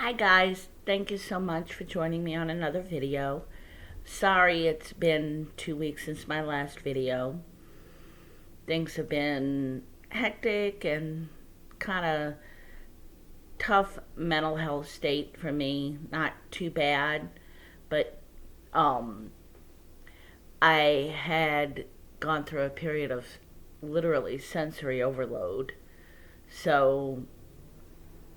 Hi guys, thank you so much for joining me on another video. Sorry it's been 2 weeks since my last video. Things have been hectic and kind of tough mental health state for me. Not too bad, but um, I had gone through a period of literally sensory overload. So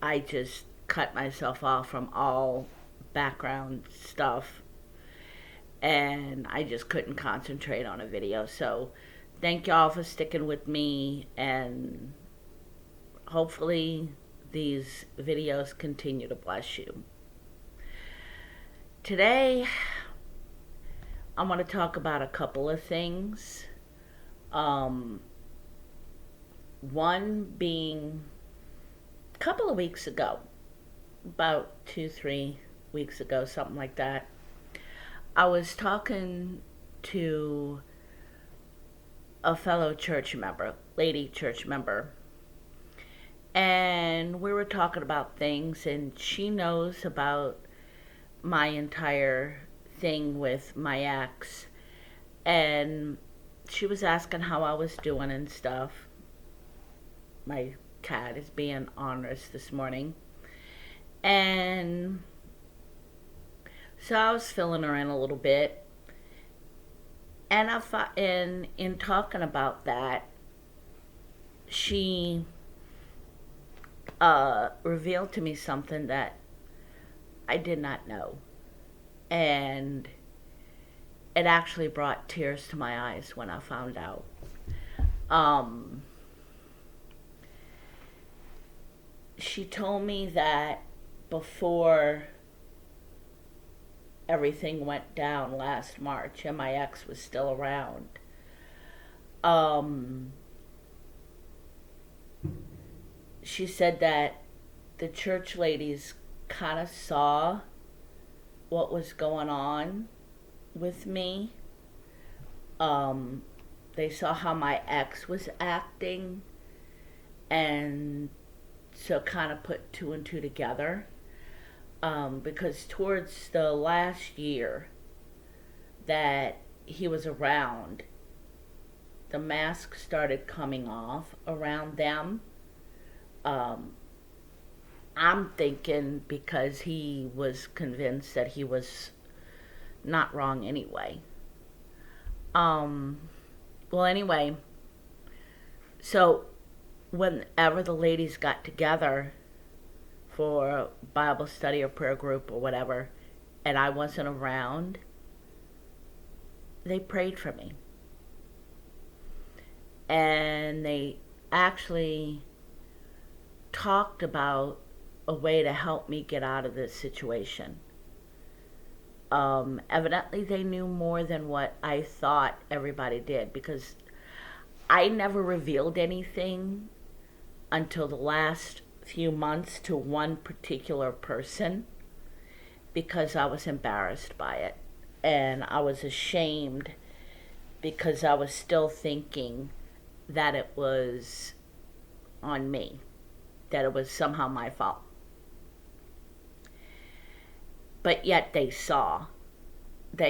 I just cut myself off from all background stuff and I just couldn't concentrate on a video. So thank y'all for sticking with me, and hopefully these videos continue to bless you. Today I want to talk about a couple of things. Um, One being a couple of weeks ago, about 2, 3 weeks ago, something like that, I was talking to a fellow church member, lady church member, and we were talking about things, and she knows about my entire thing with my ex, and she was asking how I was doing and stuff. My cat is being honest this morning. And so I was filling her in a little bit. And in talking about that, she revealed to me something that I did not know. And it actually brought tears to my eyes when I found out. She told me that before everything went down last March and my ex was still around, she said that the church ladies kind of saw what was going on with me. They saw how my ex was acting, and so kind of put two and two together. Because towards the last year that he was around, the mask started coming off around them. I'm thinking because he was convinced that he was not wrong anyway. Well, anyway, so whenever the ladies got together for Bible study or prayer group or whatever, and I wasn't around, they prayed for me. And they actually talked about a way to help me get out of this situation. Evidently, they knew more than what I thought everybody did, because I never revealed anything until the last few months to one particular person, because I was embarrassed by it and I was ashamed, because I was still thinking that it was on me, that it was somehow my fault. But yet they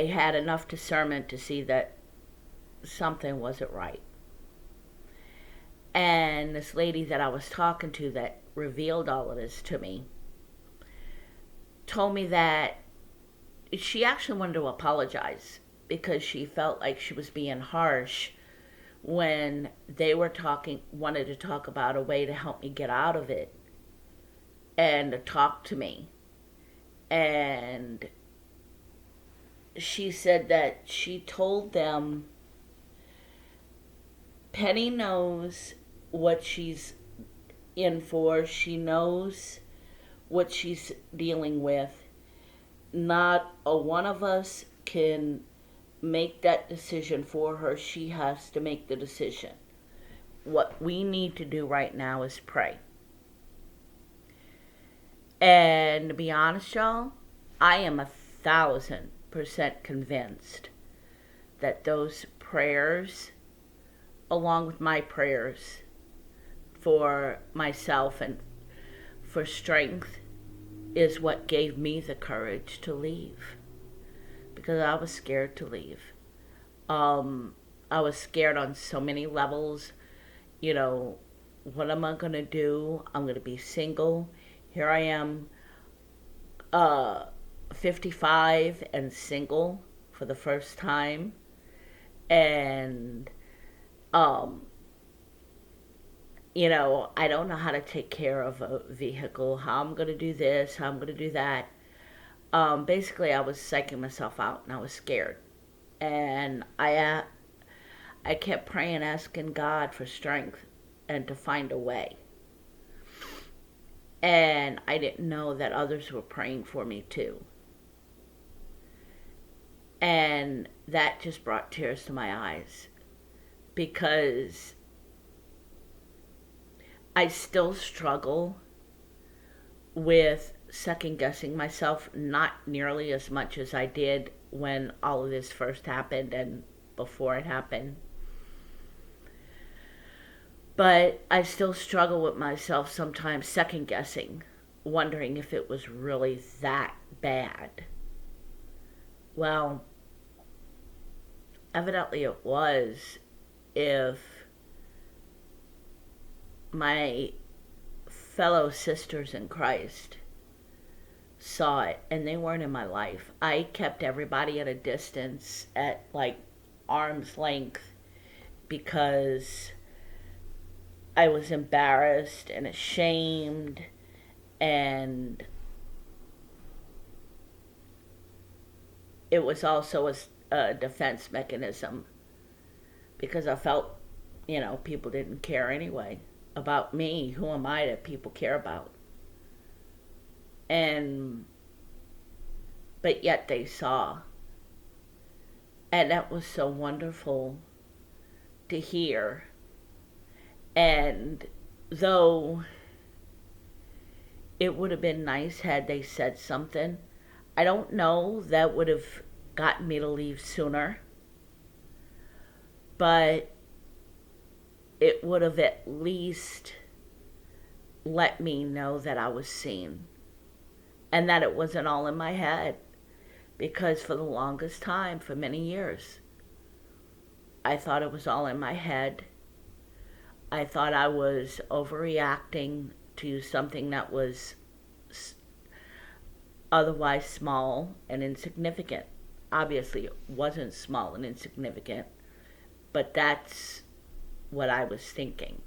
had enough discernment to see that something wasn't right. And this lady that I was talking to that revealed all of this to me told me that she actually wanted to apologize because she felt like she was being harsh when they wanted to talk about a way to help me get out of it and to talk to me. And she said that she told them, Penny knows what she's in for. She knows what she's dealing with. Not a one of us can make that decision for her. She has to make the decision. What we need to do right now is pray. And to be honest, y'all, I am 1,000% convinced that those prayers, along with my prayers for myself and for strength is what gave me the courage to leave, because I was scared to leave. I was scared on so many levels. You know, what am I going to do? I'm going to be single. Here I am, uh, 55 and single for the first time. And, um, I don't know how to take care of a vehicle, how I'm going to do this, how I'm going to do that. Basically, I was psyching myself out and I was scared. And I kept praying, asking God for strength and to find a way. And I didn't know that others were praying for me too. And that just brought tears to my eyes, because I still struggle with second guessing myself, not nearly as much as I did when all of this first happened and before it happened. But I still struggle with myself sometimes, second guessing, wondering if it was really that bad. Well, evidently it was, if my fellow sisters in Christ saw it and they weren't in my life. I kept everybody at a distance, at like arm's length, because I was embarrassed and ashamed, and it was also a defense mechanism, because I felt, people didn't care anyway about me. Who am I that people care about? And but yet they saw, and that was so wonderful to hear. And though it would have been nice had they said something, I don't know that would have gotten me to leave sooner, but it would have at least let me know that I was seen and that it wasn't all in my head. Because for the longest time, for many years, I thought it was all in my head. I thought I was overreacting to something that was otherwise small and insignificant. Obviously, it wasn't small and insignificant, but that's what I was thinking,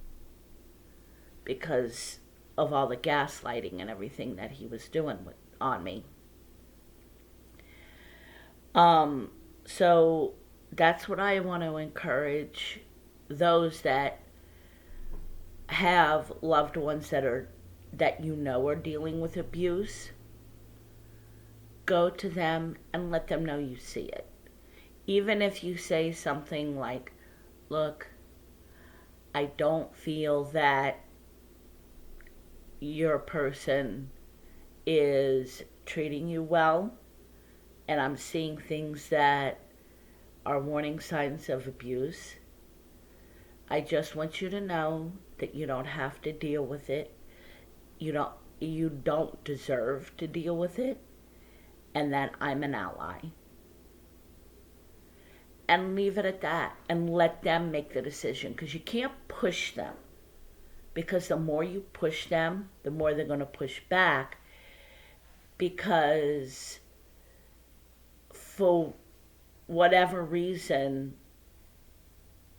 because of all the gaslighting and everything that he was doing on me. So that's what I want to encourage those that have loved ones that are dealing with abuse. Go to them and let them know you see it. Even if you say something like, look, I don't feel that your person is treating you well, and I'm seeing things that are warning signs of abuse. I just want you to know that you don't have to deal with it. You don't deserve to deal with it, and that I'm an ally. And leave it at that, and let them make the decision, because you can't push them. Because the more you push them, the more they're going to push back, because for whatever reason,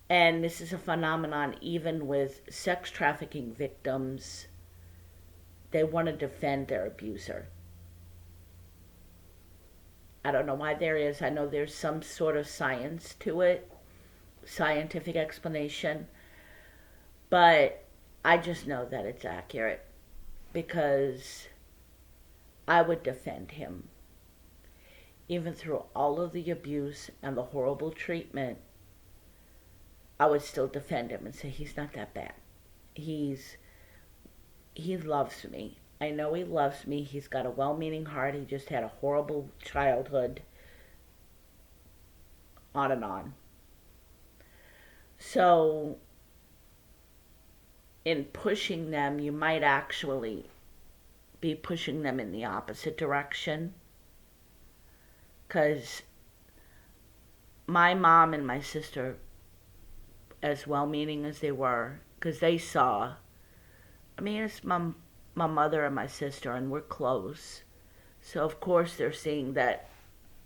and this is a phenomenon even with sex trafficking victims, they want to defend their abuser. I don't know why there is. I know there's some sort of science to it, scientific explanation, but I just know that it's accurate, because I would defend him. Even through all of the abuse and the horrible treatment, I would still defend him and say he's not that bad. He loves me. I know he loves me. He's got a well-meaning heart. He just had a horrible childhood. On and on. So, in pushing them, you might actually be pushing them in the opposite direction. Because my mom and my sister, as well-meaning as they were, because they saw, I mean, it's my mother and my sister, and we're close. So, of course, they're seeing that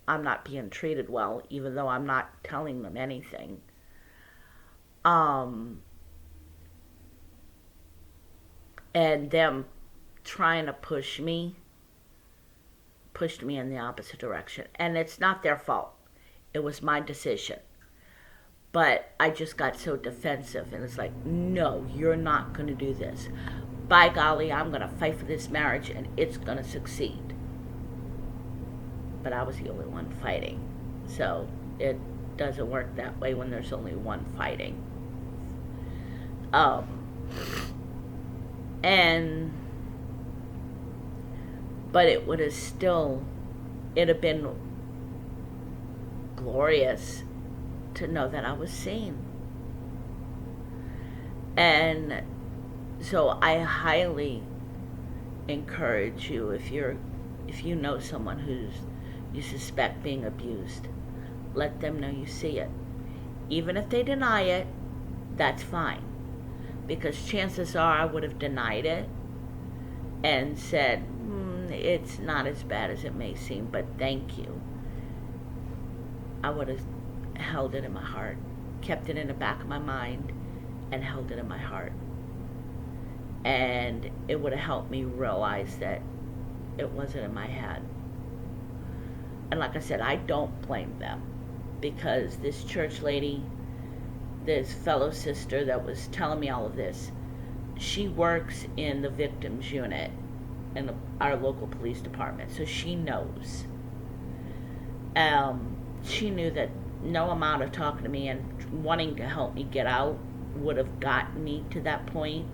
I'm not being treated well, even though I'm not telling them anything. And them trying to pushed me in the opposite direction. And it's not their fault. It was my decision. But I just got so defensive, and it's like, no, you're not going to do this. By golly, I'm going to fight for this marriage, and it's going to succeed. But I was the only one fighting. So it doesn't work that way when there's only one fighting. But it would have still, it'd have been glorious to know that I was seen. And so I highly encourage you, if you know someone who's you suspect being abused, let them know you see it. Even if they deny it, that's fine. Because chances are I would have denied it and said, it's not as bad as it may seem, but thank you. I would have held it in my heart, kept it in the back of my mind, and held it in my heart. And it would have helped me realize that it wasn't in my head. And like I said, I don't blame them, because this church lady, this fellow sister that was telling me all of this, she works in the victims unit in our local police department, so she knows. She knew that no amount of talking to me and wanting to help me get out would have gotten me to that point.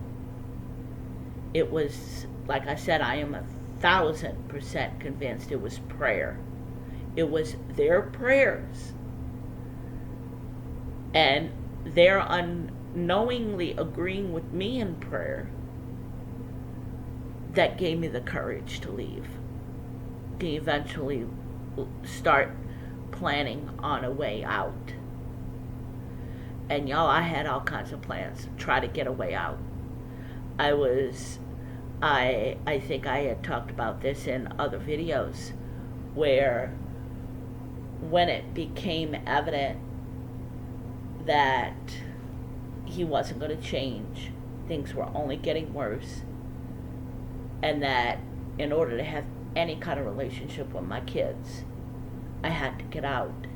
It was, like I said, I am 1,000% convinced it was prayer. It was their prayers and their unknowingly agreeing with me in prayer that gave me the courage to leave, to eventually start planning on a way out. And y'all, I had all kinds of plans to try to get a way out. I think I had talked about this in other videos, where when it became evident that he wasn't going to change, things were only getting worse, and that in order to have any kind of relationship with my kids, I had to get out,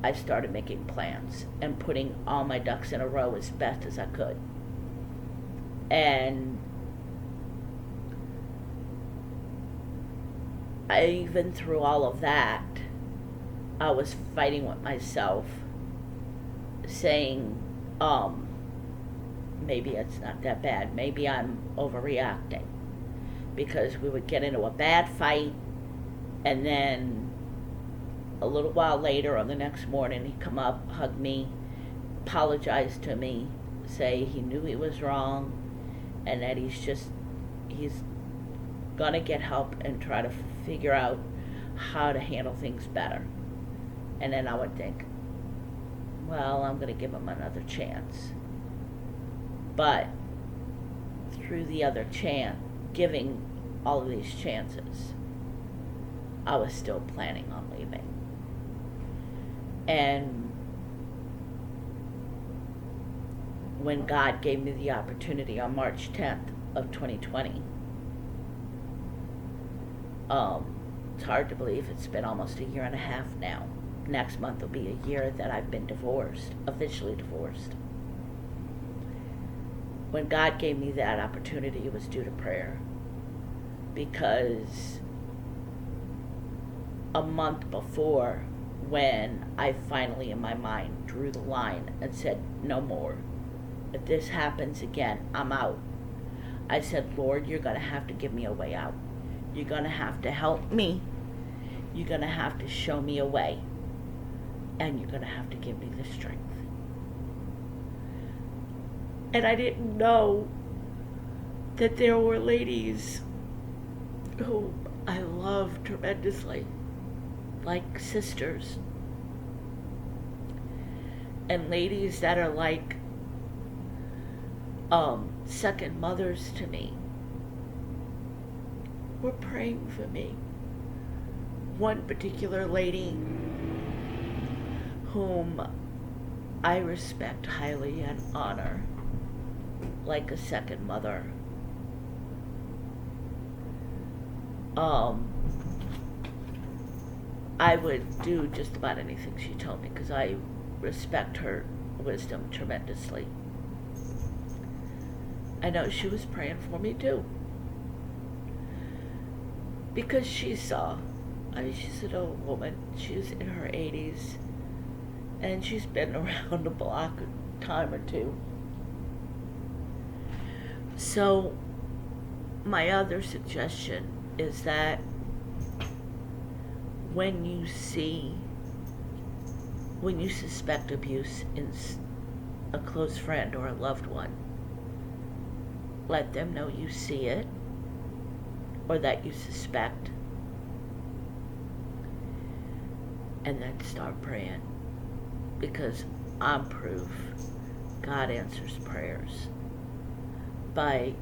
I started making plans and putting all my ducks in a row as best as I could. And even through all of that, I was fighting with myself, saying, maybe it's not that bad. Maybe I'm overreacting. Because we would get into a bad fight, and then a little while later, on the next morning, he'd come up, hug me, apologize to me, say he knew he was wrong, and that he's gonna get help and try to figure out how to handle things better. And then I would think, well, I'm gonna give him another chance. But through the other chance, giving all of these chances, I was still planning on leaving. And when God gave me the opportunity on March 10th of 2020, it's hard to believe it's been almost a year and a half now. Next month will be a year that I've been divorced, officially divorced. When God gave me that opportunity, it was due to prayer. Because a month before, when I finally in my mind drew the line and said, no more. If this happens again, I'm out. I said, Lord, you're going to have to give me a way out. You're going to have to help me. You're going to have to show me a way. And you're going to have to give me the strength. And I didn't know that there were ladies who I love tremendously, like sisters, and ladies that are like second mothers to me, were praying for me. One particular lady whom I respect highly and honor like a second mother. I would do just about anything she told me because I respect her wisdom tremendously. I know she was praying for me too. Because she saw, she's an old woman. She's in her 80s. And she's been around the block a time or two. So, my other suggestion is that when you suspect abuse in a close friend or a loved one, let them know you see it or that you suspect, and then start praying, because I'm proof God answers prayers by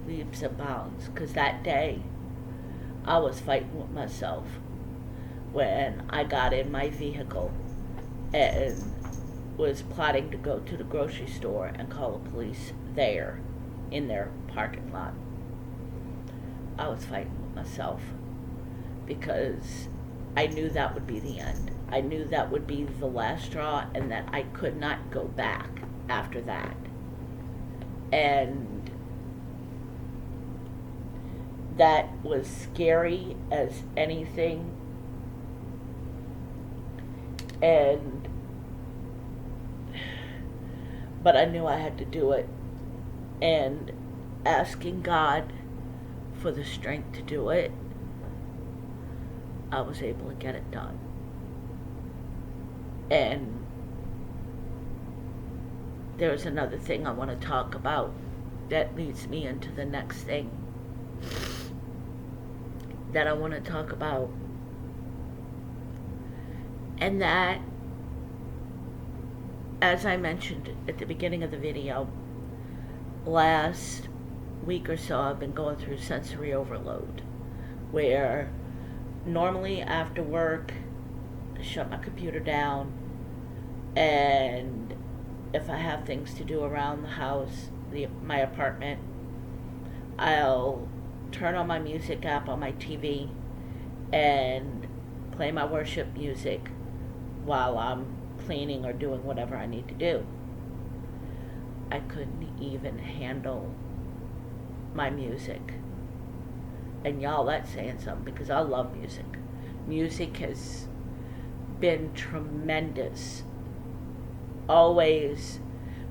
leaps and bounds. Because that day I was fighting with myself when I got in my vehicle and was plotting to go to the grocery store and call the police there in their parking lot. I was fighting with myself because I knew that would be the end. I knew that would be the last straw and that I could not go back after that. And that was scary as anything. But I knew I had to do it. And asking God for the strength to do it, I was able to get it done. And there's another thing I want to talk about that leads me into the next thing that I want to talk about. And that, as I mentioned at the beginning of the video, last week or so I've been going through sensory overload, where normally after work I shut my computer down, and if I have things to do around the house, my apartment, I'll turn on my music app on my TV and play my worship music while I'm cleaning or doing whatever I need to do. I couldn't even handle my music. And y'all, that's saying something, because I love music. Music has been tremendous.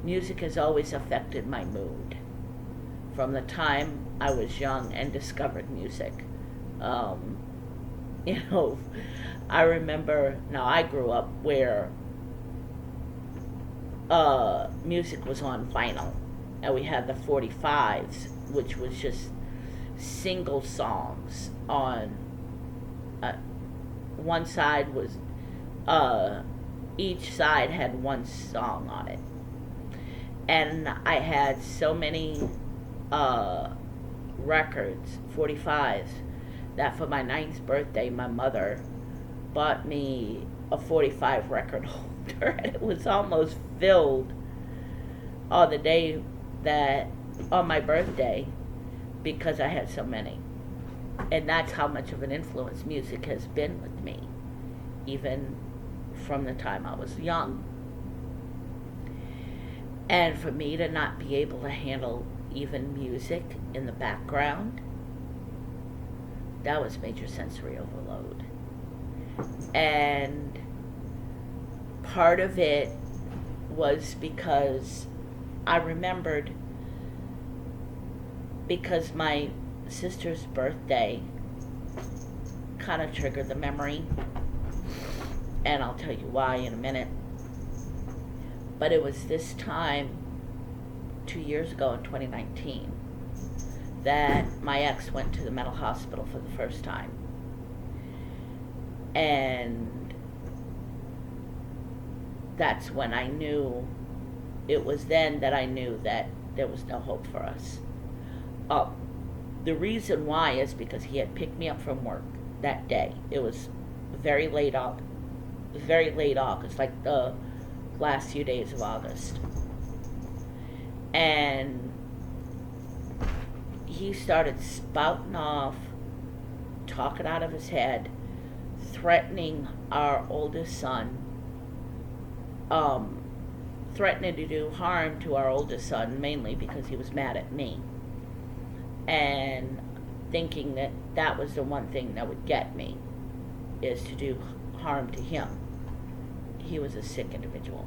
Music has always affected my mood from the time I was young and discovered music. I remember, now I grew up where music was on vinyl, and we had the 45s, which was just single songs on one side was each side had one song on it. And I had so many records, 45s, that for my 9th birthday my mother bought me a 45 record holder, and it was almost filled on the day that, on my birthday, because I had so many. And that's how much of an influence music has been with me, even from the time I was young. And for me to not be able to handle even music in the background, that was major sensory overload. And part of it was because I remembered, because my sister's birthday kind of triggered the memory, and I'll tell you why in a minute. But it was this time 2 years ago in 2019 that my ex went to the mental hospital for the first time. And that's when I knew, it was then that I knew that there was no hope for us. The reason why is because he had picked me up from work that day. It was very late August, like the last few days of August. And he started spouting off, talking out of his head, threatening our oldest son, threatening to do harm to our oldest son, mainly because he was mad at me, and thinking that that was the one thing that would get me, is to do harm to him. He was a sick individual.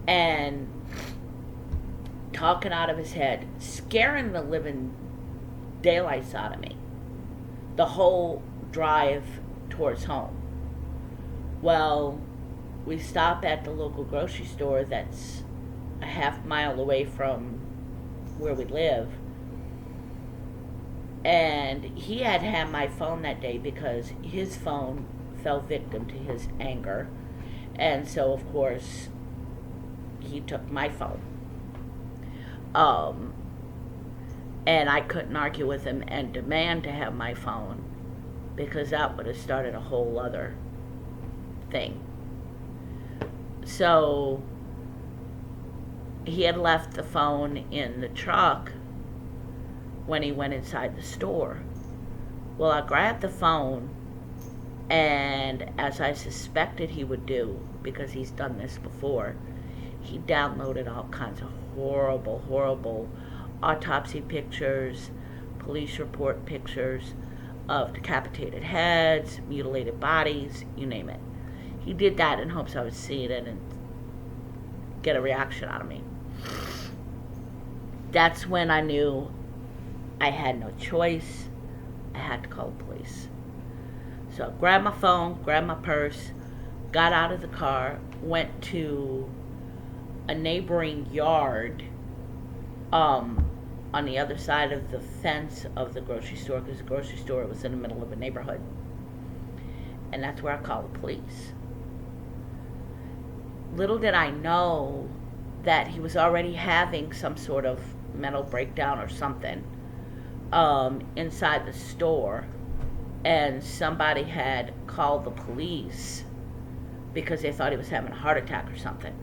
And talking out of his head, scaring the living daylights out of me the whole drive towards home. Well, we stop at the local grocery store that's a half mile away from where we live, and he had my phone that day because his phone fell victim to his anger, and so of course he took my phone. And I couldn't argue with him and demand to have my phone, because that would have started a whole other thing. So he had left the phone in the truck when he went inside the store. Well, I grabbed the phone, and as I suspected he would do, because he's done this before, he downloaded all kinds of horrible autopsy pictures, police report pictures of decapitated heads, mutilated bodies, you name it. He did that in hopes I would see it and get a reaction out of me. That's when I knew I had no choice. I had to call the police. So I grabbed my phone, grabbed my purse, got out of the car, went to a neighboring yard on the other side of the fence of the grocery store, because the grocery store was in the middle of a neighborhood. And that's where I called the police. Little did I know that he was already having some sort of mental breakdown or something inside the store, and somebody had called the police because they thought he was having a heart attack or something,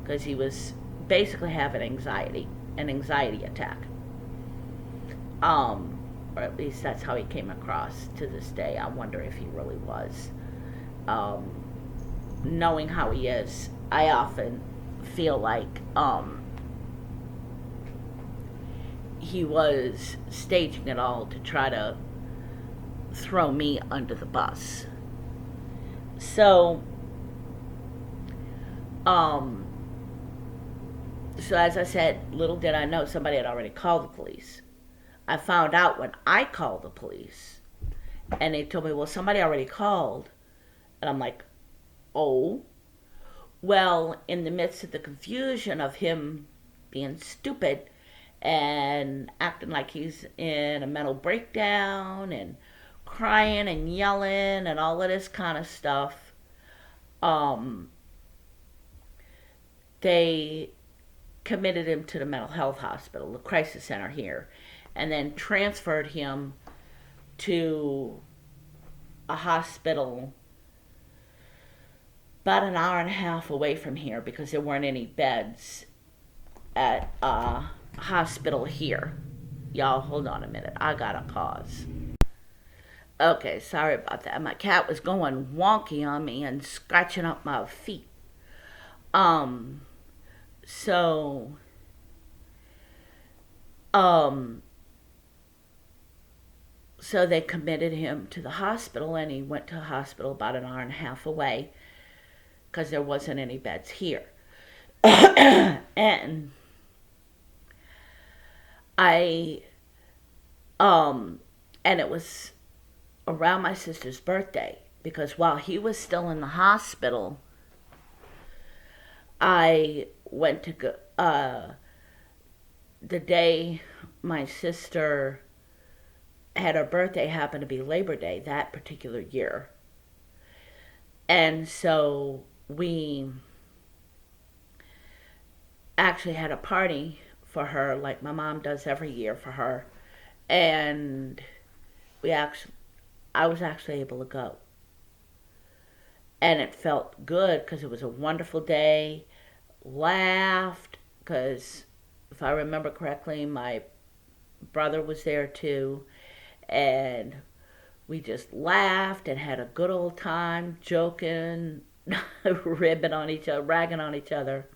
because he was basically having an anxiety attack. Or at least that's how he came across to this day. I wonder if he really was. Knowing how he is, I often feel like he was staging it all to try to throw me under the bus. So as I said, little did I know somebody had already called the police. I found out when I called the police, and they told me, well, somebody already called. And I'm like, oh. Well, in the midst of the confusion of him being stupid and acting like he's in a mental breakdown and crying and yelling and all of this kind of stuff, they committed him to the mental health hospital, the crisis center here, and then transferred him to a hospital about an hour and a half away from here, because there weren't any beds at a hospital here. Y'all, hold on a minute. I gotta pause. Okay, sorry about that. My cat was going wonky on me and scratching up my feet. So they committed him to the hospital, and he went to the hospital about an hour and a half away, because there wasn't any beds here. And and it was around my sister's birthday, because while he was still in the hospital, I went to go, the day my sister had her birthday happened to be Labor Day that particular year. And so we actually had a party for her, like my mom does every year for her. And I was actually able to go. And it felt good because it was a wonderful day. Laughed because, if I remember correctly, my brother was there too. And we just laughed and had a good old time, joking, ribbing on each other, ragging on each other.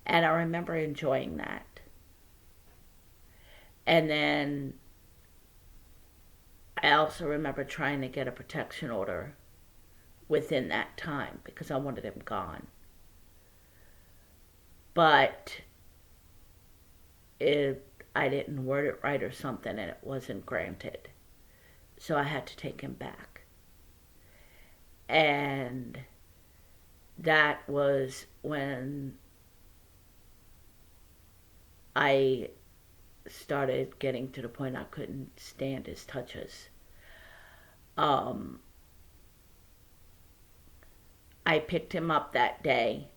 And I remember enjoying that. And then I also remember trying to get a protection order within that time because I wanted him gone. But I didn't word it right or something, and it wasn't granted. So I had to take him back. And that was when I started getting to the point I couldn't stand his touches. I picked him up that day,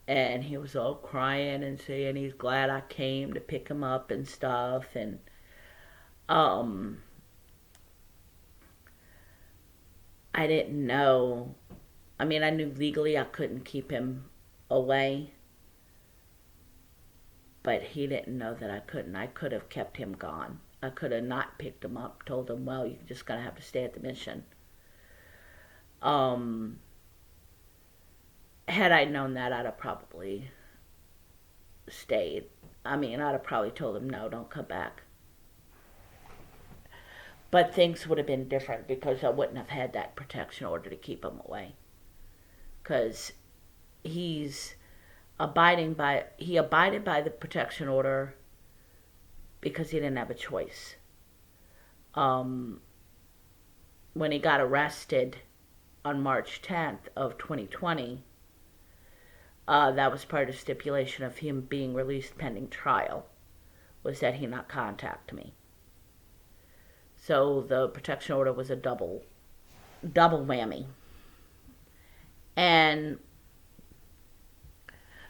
and he was all crying and saying he's glad I came to pick him up and stuff. And I didn't know. I mean, I knew legally I couldn't keep him away, but he didn't know that I couldn't. I could have kept him gone. I could have not picked him up, told him, well, you're just going to have to stay at the mission. Had I known that, I'd have probably stayed. I mean, I'd have probably told him, no, don't come back. But things would have been different because I wouldn't have had that protection order to keep him away. Because he abided by the protection order because he didn't have a choice. When he got arrested on March 10th of 2020, that was part of the stipulation of him being released pending trial, was that he not contact me. So the protection order was a double whammy. And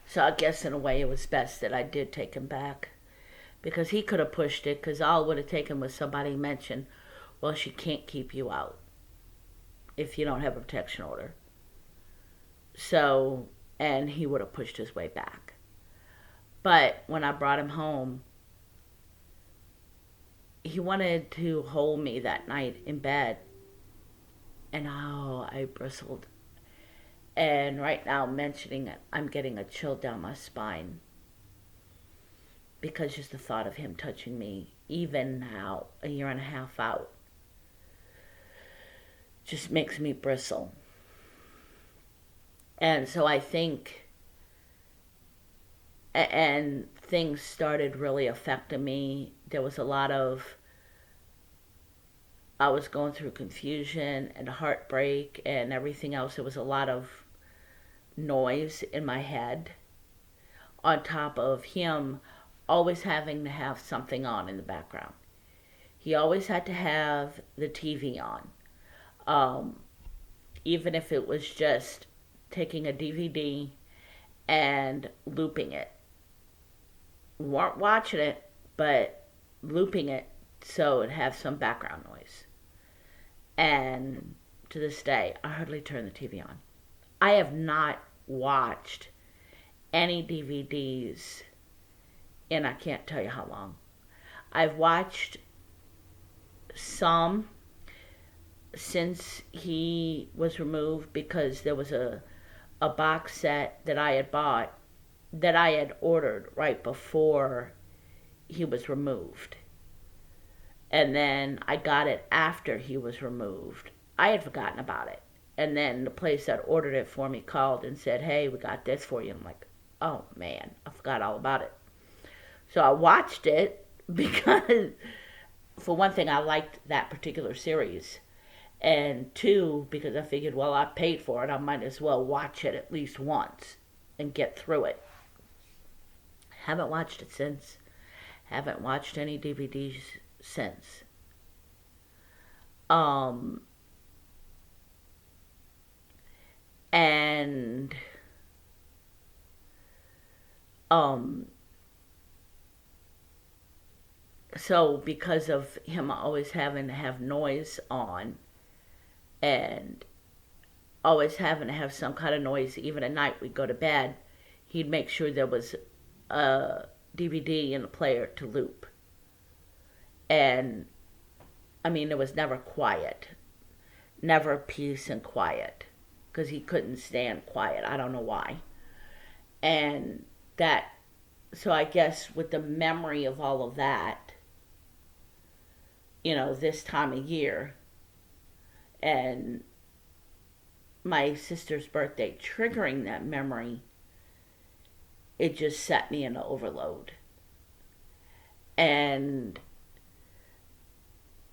so I guess in a way it was best that I did take him back, because he could have pushed it, because all it would have taken was somebody mention, well, she can't keep you out if you don't have a protection order. So, and he would have pushed his way back. But when I brought him home, he wanted to hold me that night in bed. And oh, I bristled. And right now, mentioning it, I'm getting a chill down my spine. Because just the thought of him touching me, even now, a year and a half out, just makes me bristle. And so I think, and things started really affecting me. There was a lot of, I was going through confusion and heartbreak and everything else. There was a lot of noise in my head, on top of him always having to have something on in the background. He always had to have the TV on. Even if it was just taking a DVD and looping it. We weren't watching it, but looping it so it'd have some background noise. And to this day, I hardly turn the TV on. I have not watched any DVDs in I can't tell you how long. I've watched some since he was removed, because there was a box set that I had bought, that I had ordered right before he was removed. And then I got it after he was removed. I had forgotten about it. And then the place that ordered it for me called and said, hey, we got this for you. I'm like, oh man, I forgot all about it. So I watched it because, for one thing, I liked that particular series. And two, because I figured, well, I paid for it, I might as well watch it at least once and get through it. Haven't watched it since. Haven't watched any DVDs since. Um, and um, so because of him always having to have noise on and always having to have some kind of noise, even at night we'd go to bed, he'd make sure there was a DVD in the player to loop. And I mean, it was never quiet, never peace and quiet, because he couldn't stand quiet. I don't know why. And that, so I guess with the memory of all of that, this time of year, and my sister's birthday triggering that memory, it just set me into overload. And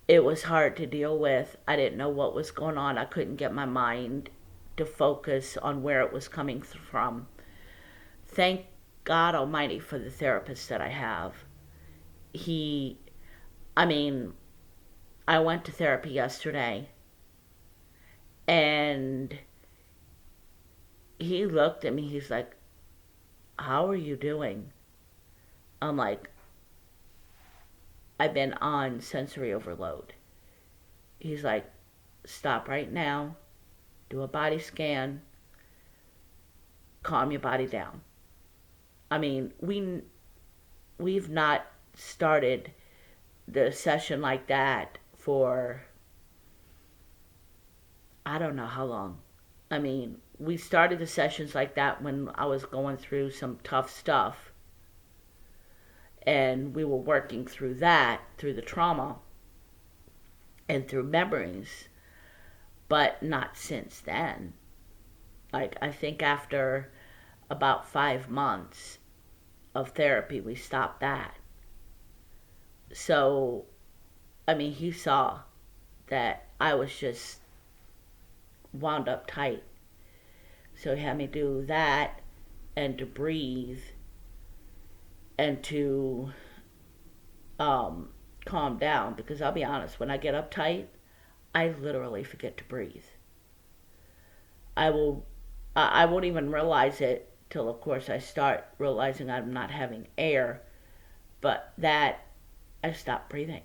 it was hard to deal with. I didn't know what was going on. I couldn't get my mind to focus on where it was coming from. Thank God Almighty for the therapist that I have. I mean, I went to therapy yesterday, and he looked at me, he's like, how are you doing? I'm like, I've been on sensory overload. He's like, stop right now, do a body scan, calm your body down. I mean, we've not started the session like that for I don't know how long. I mean, we started the sessions like that when I was going through some tough stuff, and we were working through that, through the trauma and through memories, but not since then. Like, I think after about 5 months of therapy, we stopped that. So, I mean, he saw that I was just wound up tight. So he had me do that and to breathe and to calm down, because I'll be honest, when I get uptight, I literally forget to breathe. I won't even realize it till, of course, I start realizing I'm not having air, but that I stop breathing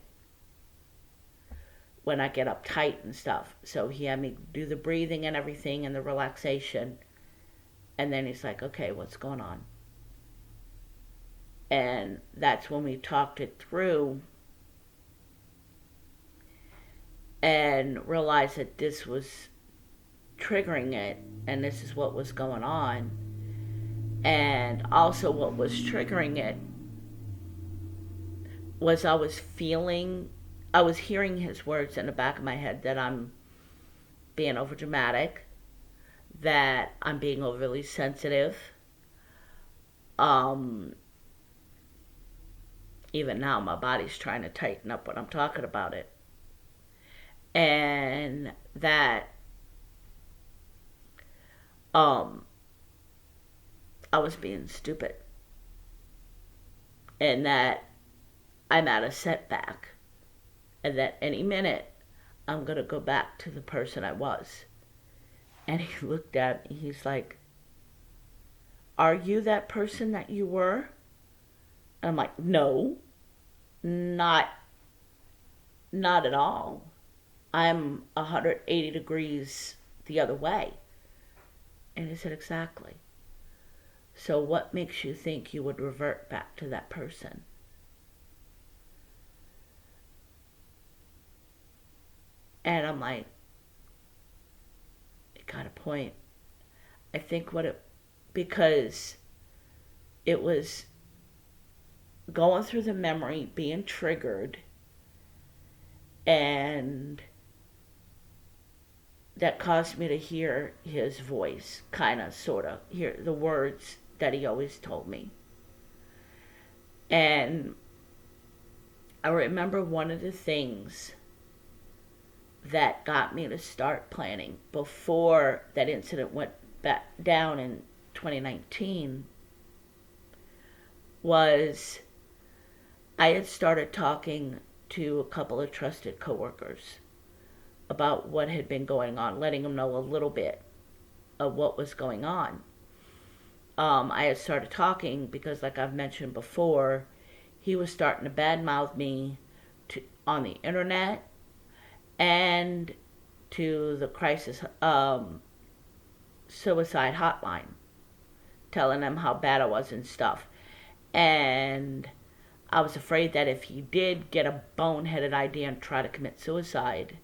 when I get uptight and stuff. So he had me do the breathing and everything and the relaxation, and then he's like, okay, what's going on? And that's when we talked it through and realized that this was triggering it and this is what was going on. And also what was triggering it was I was hearing his words in the back of my head that I'm being overdramatic, that I'm being overly sensitive. Even now my body's trying to tighten up when I'm talking about it. And that I was being stupid. And that I'm at a setback. And that any minute I'm going to go back to the person I was. And he looked at me, he's like, are you that person that you were? And I'm like, no, not at all. I'm 180 degrees the other way. And he said, exactly. So what makes you think you would revert back to that person? And I'm like, it got a point. I think because it was going through the memory, being triggered, and that caused me to hear his voice, kind of, sort of, hear the words that he always told me. And I remember one of the things that got me to start planning before that incident went back down in 2019 was I had started talking to a couple of trusted coworkers about what had been going on, letting them know a little bit of what was going on. I had started talking because, like I've mentioned before, he was starting to badmouth me on the internet and to the crisis suicide hotline, telling them how bad I was and stuff. And I was afraid that if he did get a boneheaded idea and try to commit suicide,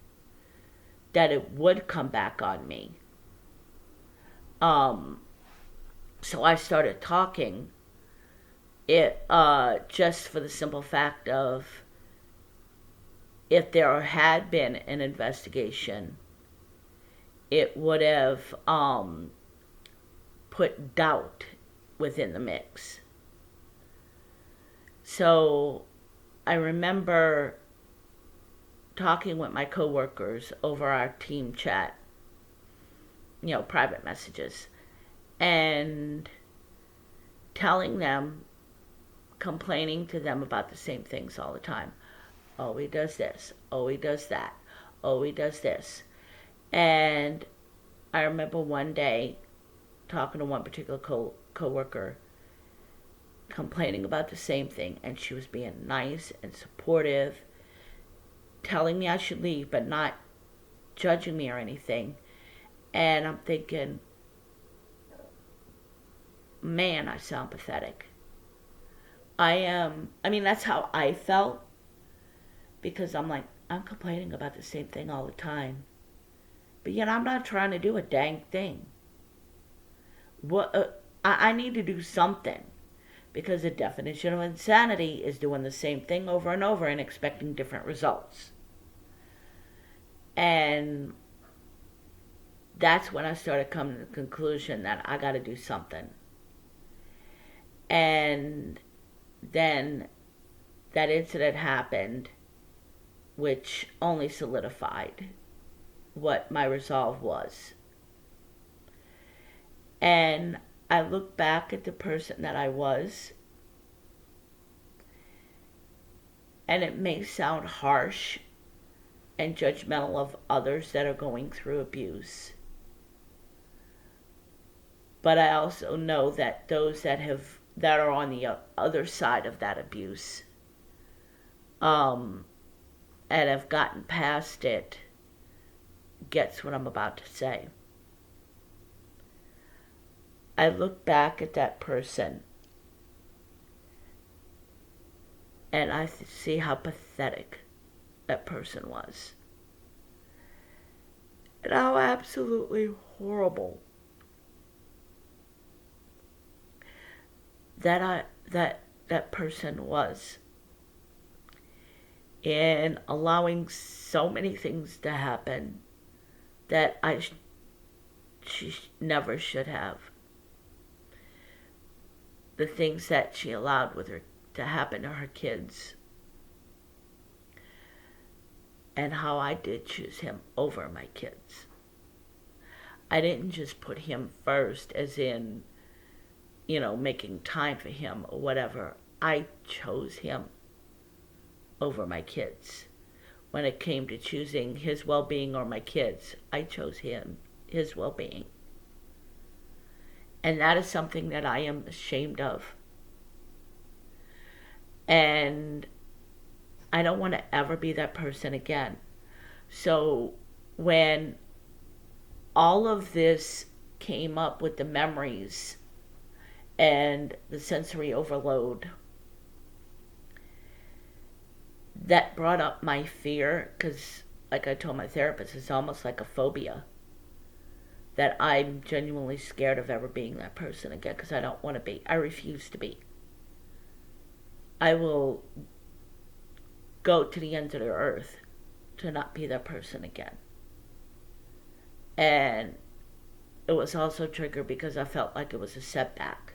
that it would come back on me. So I started talking just for the simple fact of, if there had been an investigation, it would have put doubt within the mix. So I remember talking with my coworkers over our team chat, private messages, and telling them, complaining to them about the same things all the time. Oh, he does this. Oh, he does that. Oh, he does this. And I remember one day talking to one particular coworker, complaining about the same thing, and she was being nice and supportive, telling me I should leave, but not judging me or anything. And I'm thinking, man, I sound pathetic. That's how I felt, because I'm like, I'm complaining about the same thing all the time, but yet I'm not trying to do a dang thing. I need to do something, because the definition of insanity is doing the same thing over and over and expecting different results. And that's when I started coming to the conclusion that I got to do something. And then that incident happened, which only solidified what my resolve was. And I look back at the person that I was, and it may sound harsh and judgmental of others that are going through abuse, but I also know that those that are on the other side of that abuse, and have gotten past it, gets what I'm about to say. I look back at that person and I see how pathetic that person was, and how absolutely horrible that person was in allowing so many things to happen that she never should have. The things that she allowed to happen to her kids, and how I did choose him over my kids. I didn't just put him first, as in, making time for him or whatever. I chose him over my kids. When it came to choosing his well-being or my kids, I chose his well-being. And that is something that I am ashamed of. And I don't want to ever be that person again. So when all of this came up with the memories and the sensory overload, that brought up my fear, because like I told my therapist, it's almost like a phobia, that I'm genuinely scared of ever being that person again, because I don't want to be. I refuse to be. I will go to the ends of the earth to not be that person again. And it was also triggered because I felt like it was a setback.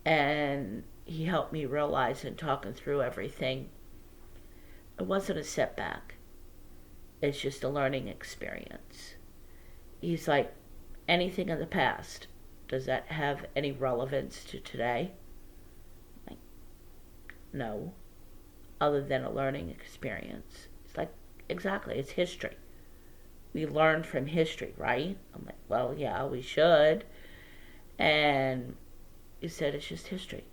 And he helped me realize, in talking through everything, it wasn't a setback. It's just a learning experience. He's like, anything in the past, does that have any relevance to today? Like, No, other than a learning experience. It's like, exactly, it's history. We learn from history, right? I'm like, well, yeah, we should. And he said, it's just history.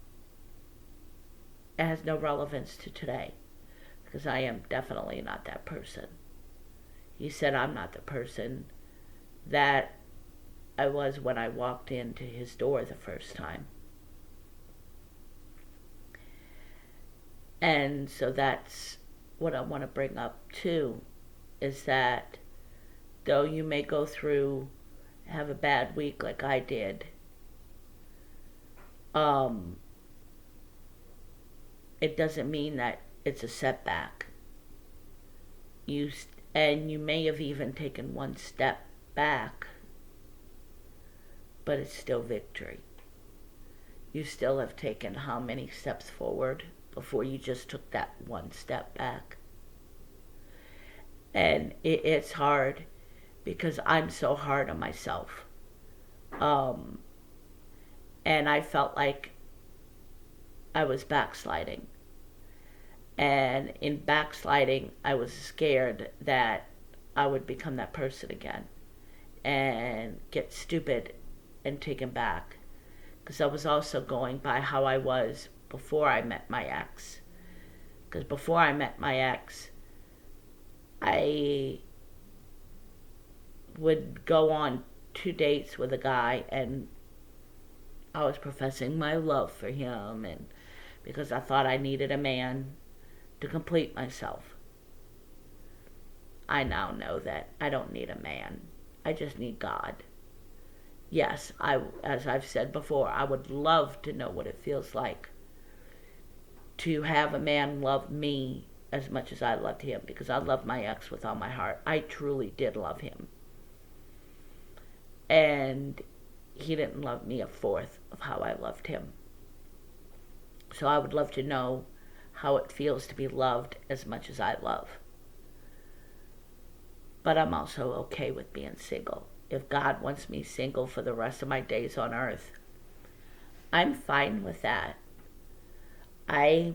It has no relevance to today, because I am definitely not that person. He said, I'm not the person that I was when I walked into his door the first time. And so that's what I want to bring up too, is that though you may go through, have a bad week like I did, it doesn't mean that it's a setback. And you may have even taken one step back, but it's still victory. You still have taken how many steps forward before you just took that one step back? And it's hard because I'm so hard on myself. And I felt like I was backsliding. And in backsliding, I was scared that I would become that person again and get stupid and taken back. Because I was also going by how I was before I met my ex. Because before I met my ex, I would go on 2 dates with a guy and I was professing my love for him, and because I thought I needed a man to complete myself. I now know that I don't need a man. I just need God. Yes, as I've said before, I would love to know what it feels like to have a man love me as much as I loved him, because I loved my ex with all my heart. I truly did love him. And he didn't love me a fourth of how I loved him. So I would love to know how it feels to be loved as much as I love. But I'm also okay with being single. If God wants me single for the rest of my days on earth, I'm fine with that. The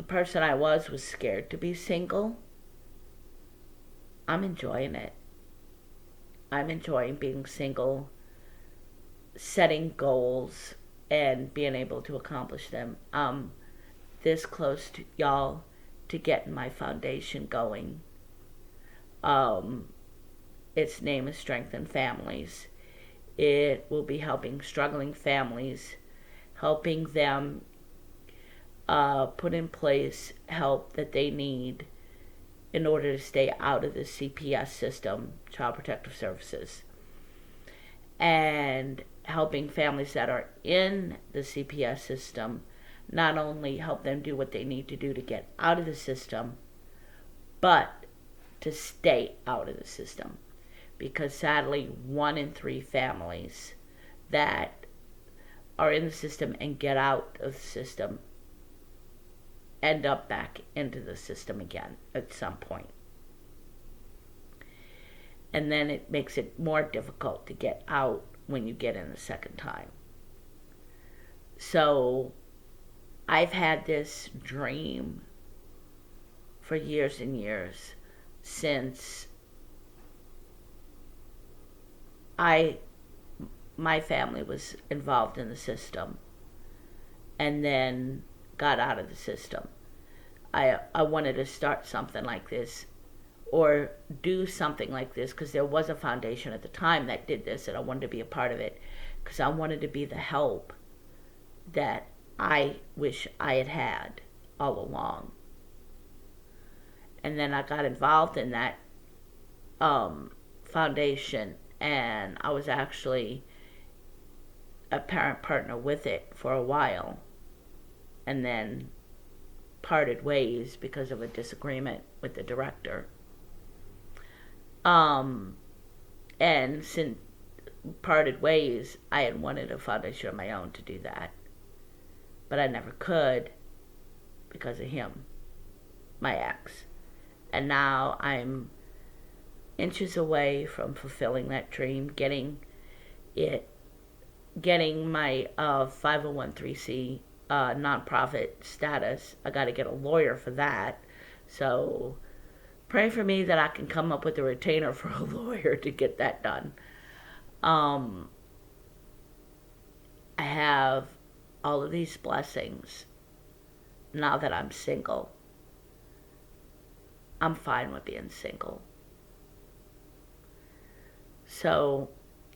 person I was scared to be single. I'm enjoying it. I'm enjoying being single, setting goals, and being able to accomplish them. This close to y'all to getting my foundation going. Its name is Strengthen Families. It will be helping struggling families, helping them put in place help that they need in order to stay out of the CPS system, Child Protective Services, and helping families that are in the CPS system not only help them do what they need to do to get out of the system, but to stay out of the system. Because sadly, 1 in 3 families that are in the system and get out of the system end up back into the system again at some point. And then it makes it more difficult to get out when you get in the second time. So I've had this dream for years and years since my family was involved in the system and then got out of the system. I wanted to start something like this or do something like this because there was a foundation at the time that did this, and I wanted to be a part of it because I wanted to be the help that I wish I had had all along. And then I got involved in that foundation, and I was actually a parent partner with it for a while, and then parted ways because of a disagreement with the director. And since parted ways, I had wanted a foundation of my own to do that, but I never could because of him, my ex. And now I'm inches away from fulfilling that dream, getting it getting my 501c nonprofit status. I got to get a lawyer for that. So pray for me that I can come up with a retainer for a lawyer to get that done. I have all of these blessings now that I'm single. I'm fine with being single. So,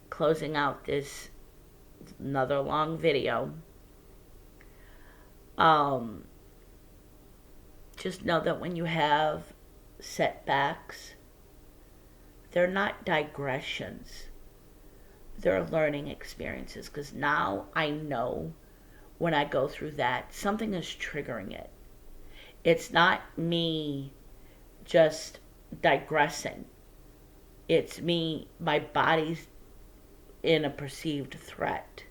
closing out this another long video, just know that when you have setbacks, they're not digressions. They're learning experiences, because now I know when I go through that, something is triggering it. It's not me just digressing. It's me, my body's in a perceived threat.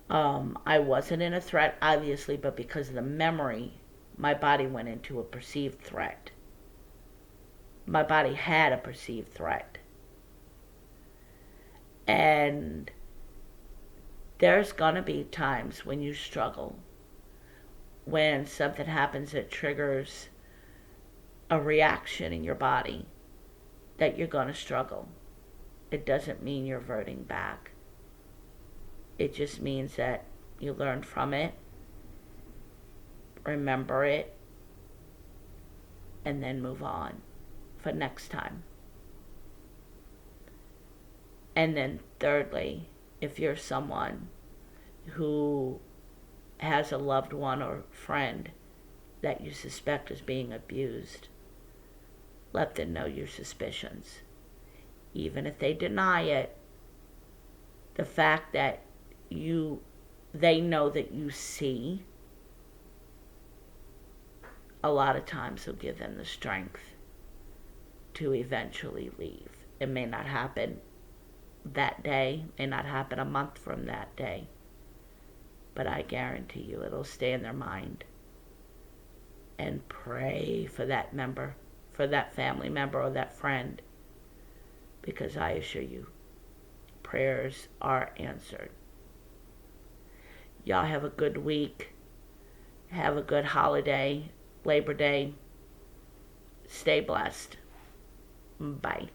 I wasn't in a threat, obviously, but because of the memory, my body went into a perceived threat. My body had a perceived threat. And there's gonna be times when you struggle, when something happens that triggers a reaction in your body, that you're gonna struggle. It doesn't mean you're reverting back. It just means that you learn from it, remember it, and then move on for next time. And then thirdly, if you're someone who has a loved one or friend that you suspect is being abused, let them know your suspicions. Even if they deny it, the fact that they know that you see, a lot of times will give them the strength to eventually leave. It may not happen that day, may not happen a month from that day, but I guarantee you it'll stay in their mind. And pray for that member, for that family member or that friend, because I assure you, prayers are answered. Y'all have a good week. Have a good holiday, Labor Day. Stay blessed. Bye.